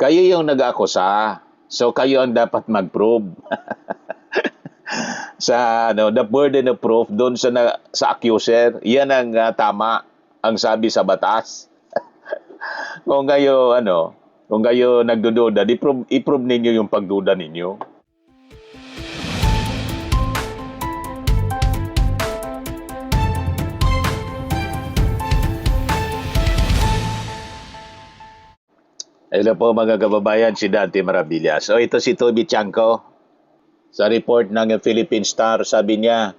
Kayo yung nag-akusa. So kayo ang dapat mag-prove sa the burden of proof doon sa accuser. Yan ang tama ang sabi sa batas. Kung kayo nagdududa, i-prove ninyo yung pagduda ninyo. Hello po mga kababayan, si Dante Maravilla. So ito si Toby Chanco. Sa report ng Philippine Star, sabi niya,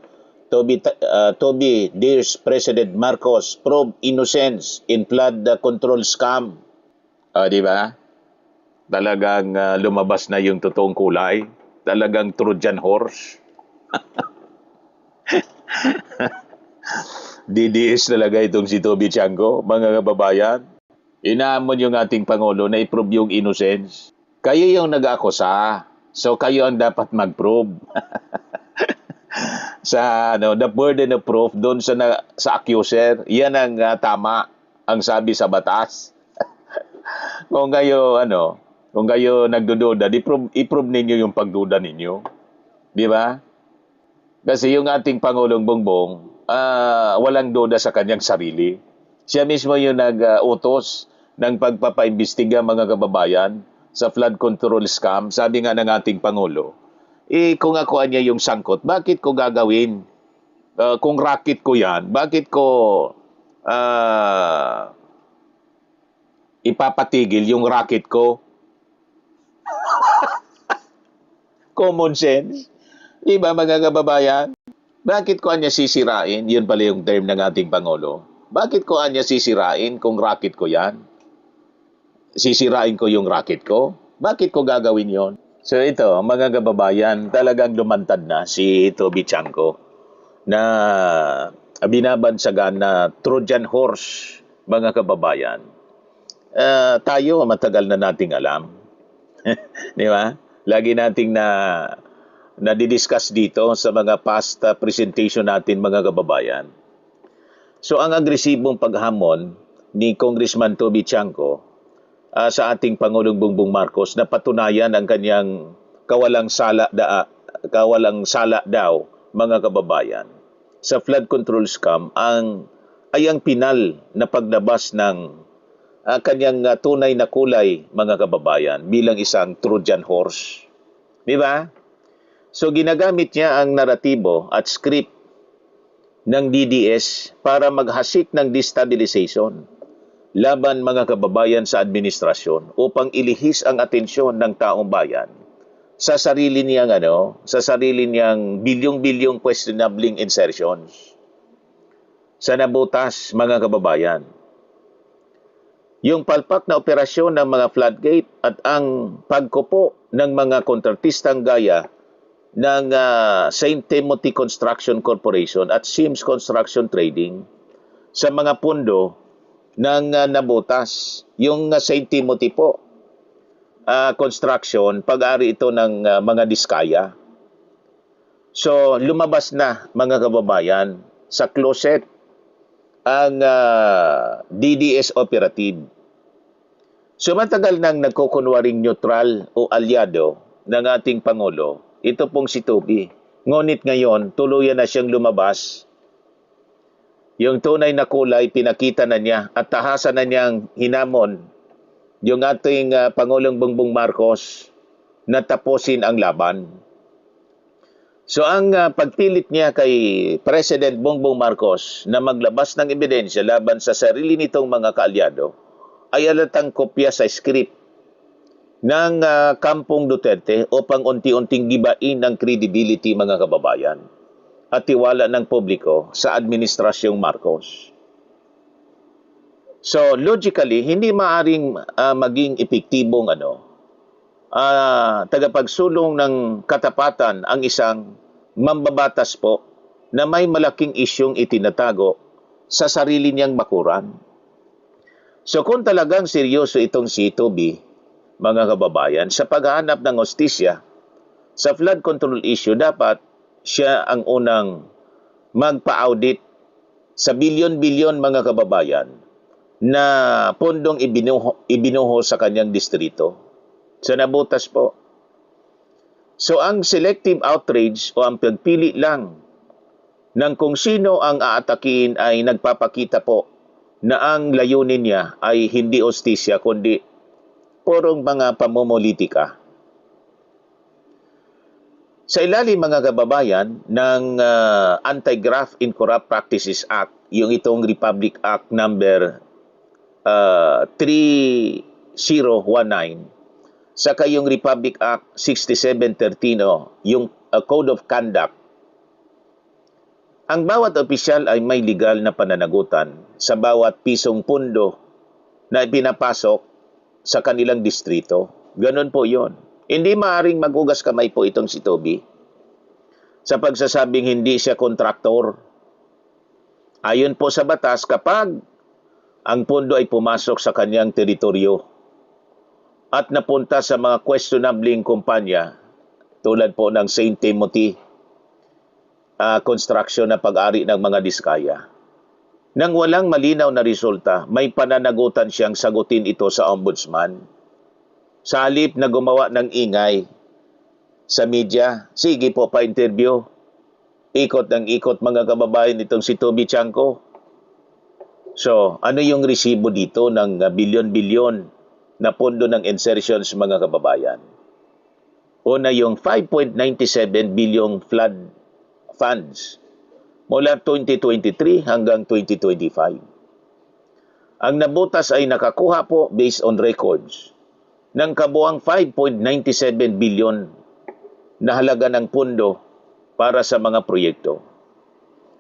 Toby dears President Marcos, prove innocence in flood control scam. Di ba? Talagang lumabas na yung totoong kulay. Talagang Trojan horse. DDS talaga itong si Toby Chanco, mga kababayan. Inaamon yung ating Pangulo na i-prove yung innocence. Kayo yung nag-akusa. So kayo ang dapat mag-prove. Sa the burden of proof doon sa accuser. Yan ang tama ang sabi sa batas. Kung kayo nagdududa, i-prove ninyo yung pagduda ninyo. Di ba? Kasi yung ating Pangulong Bongbong, walang duda sa kanyang sarili. Siya mismo yung nag-utos ng pagpapaimbestiga, mga kababayan, sa flood control scam. Sabi nga ng ating Pangulo, kung ako niya yung sangkot, bakit ko gagawin? Kung racket ko yan, bakit ko ipapatigil yung racket ko? Common sense. Diba, mga kababayan? Bakit ko niya sisirain? Yun pala yung term ng ating Pangulo. Bakit ko niya sisirain kung racket ko yan? Sisirain ko yung racket ko? Bakit ko gagawin yon? So ito, mga kababayan, talagang lumantad na si Toby Chanco na binabansagan na Trojan horse, mga kababayan. Tayo, matagal na nating alam. Di ba? Lagi nating nadidiscuss dito sa mga past presentation natin, mga kababayan. So ang agresibong paghamon ni Congressman Toby Chanco sa ating Pangulong Bongbong Marcos na patunayan ang kanyang kawalang sala daw, mga kababayan. Sa flood control scam ay ang pinal na paglabas ng kanyang tunay na kulay, mga kababayan, bilang isang Trojan horse. Di ba? So ginagamit niya ang naratibo at script ng DDS para maghasik ng destabilization laban, mga kababayan, sa administrasyon upang ilihis ang atensyon ng taong bayan sa sarili niyang bilyong-bilyong questionable insertions sa nabutas, mga kababayan. Yung palpak na operasyon ng mga floodgate at ang pagkupo ng mga kontratistang gaya ng St. Timothy Construction Corporation at Sims Construction Trading sa mga pundo ng nabutas. Yung St. Timothy po, construction, pag-ari ito ng mga Diskaya. So, lumabas na, mga kababayan, sa closet ang DDS operative. So, matagal nang nagkukunwaring neutral o alyado ng ating Pangulo, ito pong si Toby. Ngunit ngayon, tuluyan na siyang lumabas. Yung tunay na kulay, pinakita na niya at tahasan na niyang hinamon yung ating Pangulong Bongbong Marcos na tapusin ang laban. So ang pagpilit niya kay President Bongbong Marcos na maglabas ng ebidensya laban sa sarili nitong mga kaalyado ay alatang kopya sa script ng Kampong Duterte upang unti-unting gibain ang credibility, mga kababayan, at tiwala ng publiko sa administrasyong Marcos. So, logically, hindi maaring maging epektibong tagapagsulong ng katapatan ang isang mambabatas po na may malaking isyong itinatago sa sarili niyang bakuran. So, kung talagang seryoso itong si Toby, mga kababayan, sa paghahanap ng hustisya sa flood control issue, dapat siya ang unang magpa-audit sa bilyon-bilyon, mga kababayan, na pondong ibinuho sa kanyang distrito. sa nabutas po. So ang selective outrage o ang pagpili lang ng kung sino ang aatakihin ay nagpapakita po na ang layunin niya ay hindi hustisya kundi purong mga pamumulitika. Sa ilalim mga kababayan ng Anti-Graft and Corrupt Practices Act, yung itong Republic Act number 3019, saka yung Republic Act 6713, yung Code of Conduct, ang bawat opisyal ay may legal na pananagutan sa bawat pisong pundo na pinapasok sa kanilang distrito. Ganon po yon. Hindi maaring magugas kamay po itong si Toby sa pagsasabing hindi siya kontraktor. Ayon po sa batas, kapag ang pundo ay pumasok sa kanyang teritoryo at napunta sa mga questionabling kumpanya tulad po ng St. Timothy construction na pag-ari ng mga diskaya, nang walang malinaw na resulta, may pananagutan siyang sagutin ito sa ombudsman. Sa halip na gumawa ng ingay sa media, sige po pa-interview. Ikot ng ikot mga kababayan itong si Toby Chanco. So, ano yung resibo dito ng bilyon-bilyon na pondo ng insertions mga kababayan? Una yung 5.97 billion flood funds mula 2023 hanggang 2025. Ang nabutas ay nakakuha po based on records ng kabuang 5.97 billion na halaga ng pondo para sa mga proyekto.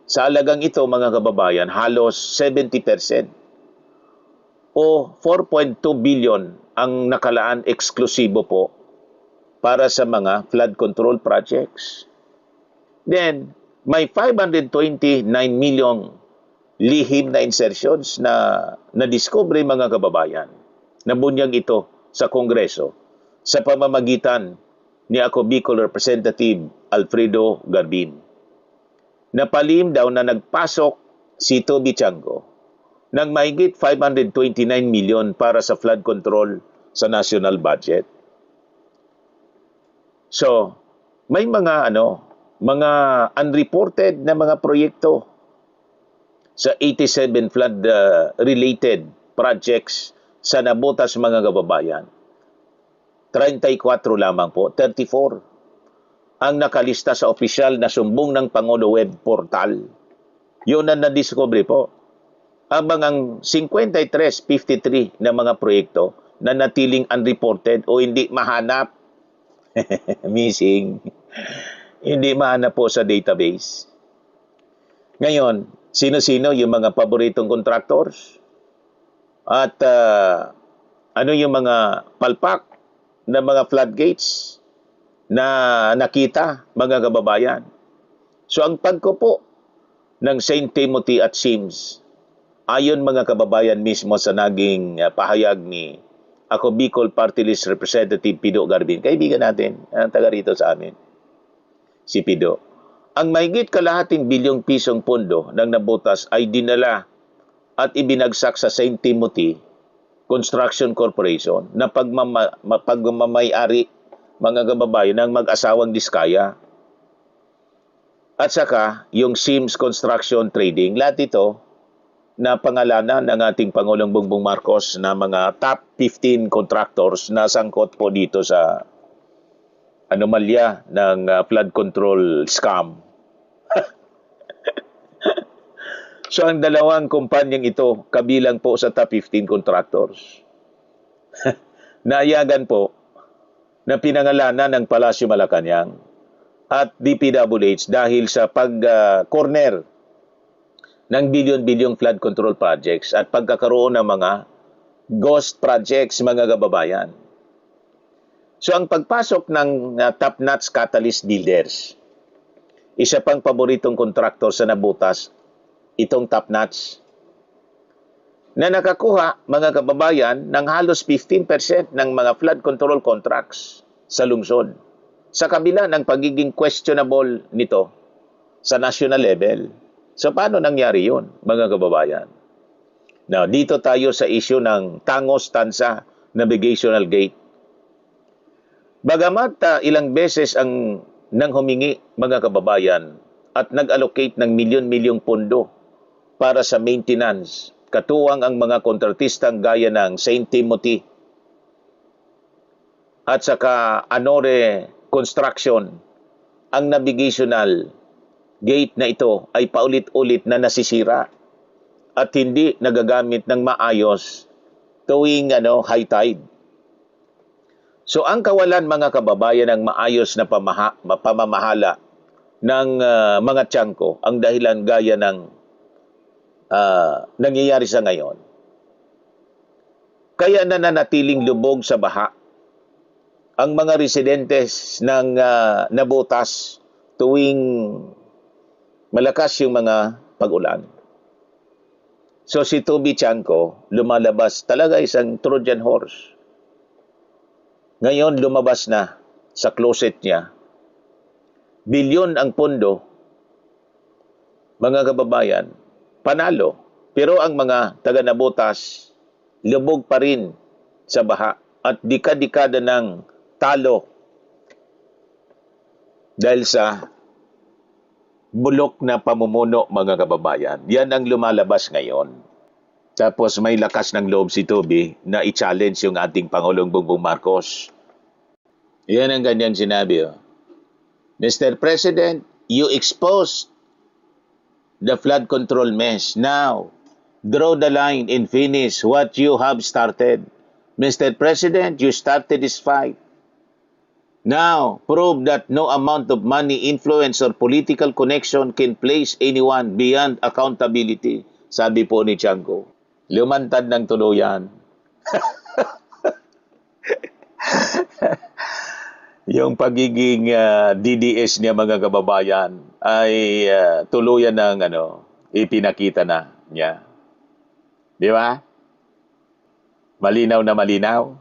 Sa halagang ito mga kababayan, halos 70% o 4.2 billion ang nakalaan eksklusibo po para sa mga flood control projects. Then, may 529 million lihim na insertions na nadiskubre mga kababayan. Nabunyag ito sa Kongreso sa pamamagitan ni ako Bicol Representative Alfredo Garbin. Napalim daw na nagpasok si Toby Chanco ng mahigit 529 million para sa flood control sa national budget. So, may mga mga unreported na mga proyekto sa 87 flood related projects sa nabutas mga kababayan. 34 lamang po, 34 ang nakalista sa opisyal na sumbong ng Pangulo web portal. Yun ang nadiscover po. Habang ang 53 na mga proyekto na natiling unreported o hindi mahanap, missing, hindi mahanap po sa database. Ngayon, sino-sino yung mga paboritong contractors? At ano yung mga palpak na mga floodgates na nakita mga kababayan? So ang pagkupo ng St. Timothy at Sims, ayon mga kababayan mismo sa naging pahayag ni ako Bicol Party List Representative Pido Garbin, kaibigan natin, taga rito sa amin, si Pido. Ang mahigit kalahating bilyong pisong pondo ng nabutas ay dinala at ibinagsak sa St. Timothy Construction Corporation na pagmamayari mga kababayan ng mag-asawang Diskaya. At saka yung Sims Construction Trading, lahat ito na pangalanan ng ating Pangulong Bongbong Marcos na mga top 15 contractors na sangkot po dito sa anomalya ng flood control scam. So ang dalawang kumpanyang ito kabilang po sa top 15 contractors. Naayagan po na pinangalanan ng Palasyo Malacanang at DPWH dahil sa pag-corner ng bilyon-bilyong flood control projects at pagkakaroon ng mga ghost projects mga kababayan. So ang pagpasok ng top-notch catalyst builders, isa pang paboritong kontraktor sa nabutas, itong top-notch, na nakakuha mga kababayan ng halos 15% ng mga flood control contracts sa lungsod. Sa kabila ng pagiging questionable nito sa national level. So paano nangyari yun mga kababayan? Now, dito tayo sa issue ng Tangos Tansa Navigational Gate. Bagamat ilang beses ang nang humingi mga kababayan at nag-allocate ng milyon-milyong pondo para sa maintenance, katuwang ang mga kontratistang gaya ng St. Timothy at saka Anore Construction, ang navigational gate na ito ay paulit-ulit na nasisira at hindi nagagamit ng maayos tuwing high tide. So ang kawalan mga kababayan ng maayos na pamamahala ng mga tiyangko ang dahilan gaya ng nangyayari sa ngayon. Kaya nananatiling lubog sa baha ang mga residentes ng nabutas tuwing malakas yung mga pag-ulan. So si Toby Chanko, lumalabas talaga isang Trojan horse. Ngayon lumabas na sa closet niya. Bilyon ang pondo, mga kababayan, panalo. Pero ang mga taga-nabutas, lubog pa rin sa baha at dika-dekada ng talo dahil sa bulok na pamumuno mga kababayan. Yan ang lumalabas ngayon. Tapos may lakas ng loob si Toby na i-challenge yung ating Pangulong Bongbong Marcos. Yan ang kanyang sinabi. Mr. President, you exposed the flood control mess. Now, draw the line and finish what you have started. Mr. President, you started this fight. Now, prove that no amount of money, influence, or political connection can place anyone beyond accountability. Sabi po ni Chanko. Lumantad ng tuluyan. Yung pagiging DDS niya mga kababayan ay tuluyan ng ipinakita na niya. Di ba? Malinaw na malinaw.